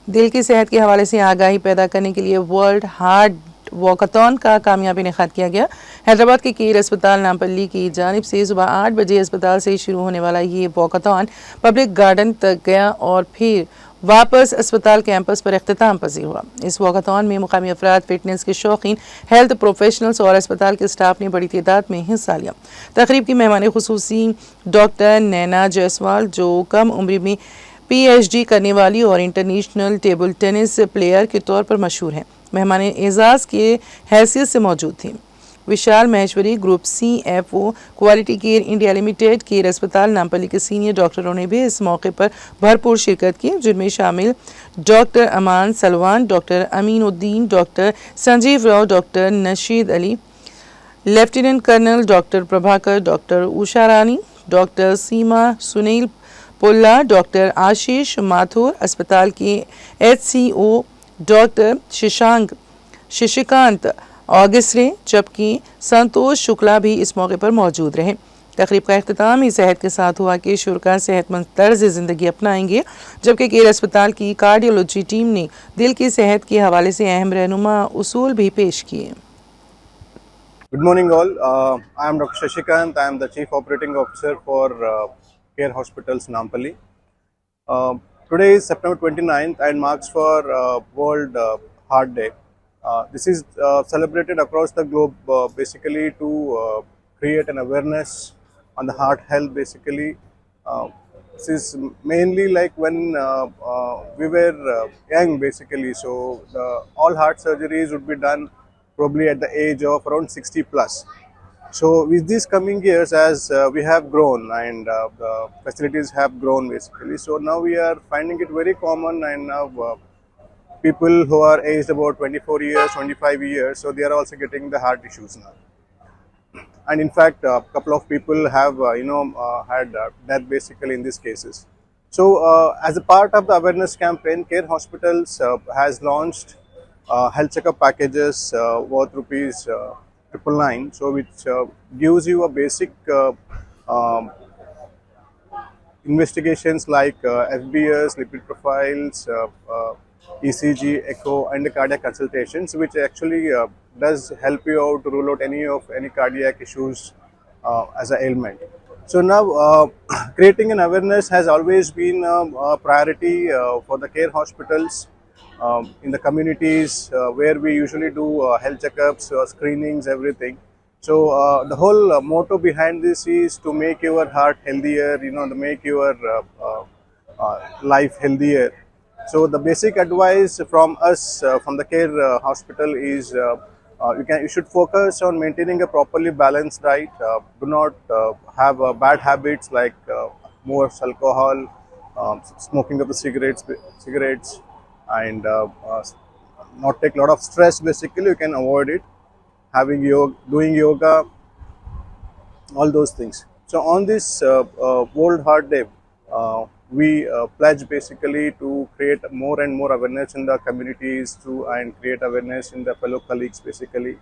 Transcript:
दिल की सेहत के हवाले से आगाही पैदा करने के लिए वर्ल्ड हार्ट वॉकाथॉन का कामयाबी इनेकाद किया गया। हैदराबाद के केर अस्पताल नामपल्ली की जानिब से सुबह 8 बजे अस्पताल से शुरू होने वाला ये वॉकाथॉन पब्लिक गार्डन तक गया और फिर वापस अस्पताल कैंपस पर अख्ताम पजीर हुआ। इस वॉकाथॉन में मुकामी अफराद, फिटनेस के शौकीन, हेल्थ प्रोफेशनल्स और अस्पताल के स्टाफ ने बड़ी तादाद में हिस्सा लिया। तकरीब की मेहमान खुसूसी डॉक्टर नैना जायसवाल, जो कम उम्र में PhD करने वाली और इंटरनेशनल टेबल टेनिस प्लेयर के तौर पर मशहूर हैं, मेहमान एजाज के हैसियत से मौजूद थी। Vishal Maheshwari, group CFO quality care India limited care अस्पताल नामपल्ली के सीनियर डॉक्टरों ने भी इस मौके पर भरपूर शिरकत की, जिनमें शामिल doctor Aman Salwan, doctor Aminuddin, doctor Sanjeev Rao, doctor Nasheed Ali, lieutenant colonel doctor Prabhakar, doctor Usha Rani, doctor Seema Sunil Pulla, doctor Ashish Mathur, अस्पताल के HCO डॉक्टर शशिकांत ऑगस्टे, जबकि संतोष शुक्ला भी इस मौके पर मौजूद रहे। तकरीब का अख्ताम इस सेहत के साथ हुआ कि शुरका सेहतमंद तर्ज ज़िंदगी अपनाएंगे, जबकि केर अस्पताल की कार्डियोलॉजी टीम ने दिल की सेहत के हवाले से अहम रहनुमा उसूल भी पेश किए। Good morning all. I am Dr. Shashikant. I am the Chief Operating Officer for Care Hospitals Nampally. Today is September 29th and marks for World Heart Day. This is celebrated across the globe basically to create an awareness on the heart health basically. This is mainly like when we were young basically, so all heart surgeries would be done probably at the age of around 60 plus. So with these coming years, as we have grown and the facilities have grown basically, so now we are finding it very common, and now people who are aged about 24 years, 25 years, so they are also getting the heart issues now. And in fact, a couple of people have had death basically in these cases. So as a part of the awareness campaign, Care Hospitals has launched health checkup packages worth rupees 999, so which gives you a basic investigations like FBS, lipid profiles, ECG, echo, and the cardiac consultations, which actually does help you out to rule out any cardiac issues as an ailment. So now creating an awareness has always been a priority for the care hospitals in the communities where we usually do health checkups, screenings, everything. So the whole motto behind this is to make your heart healthier, to make your life healthier. So the basic advice from us from the care hospital is you should focus on maintaining a properly balanced diet. Do not have bad habits like more alcohol, smoking of the cigarettes, and not take a lot of stress. Basically, you can avoid it. Doing yoga, all those things. So on this World Heart Day, we pledge basically to create more and more awareness in the communities and create awareness in the fellow colleagues basically.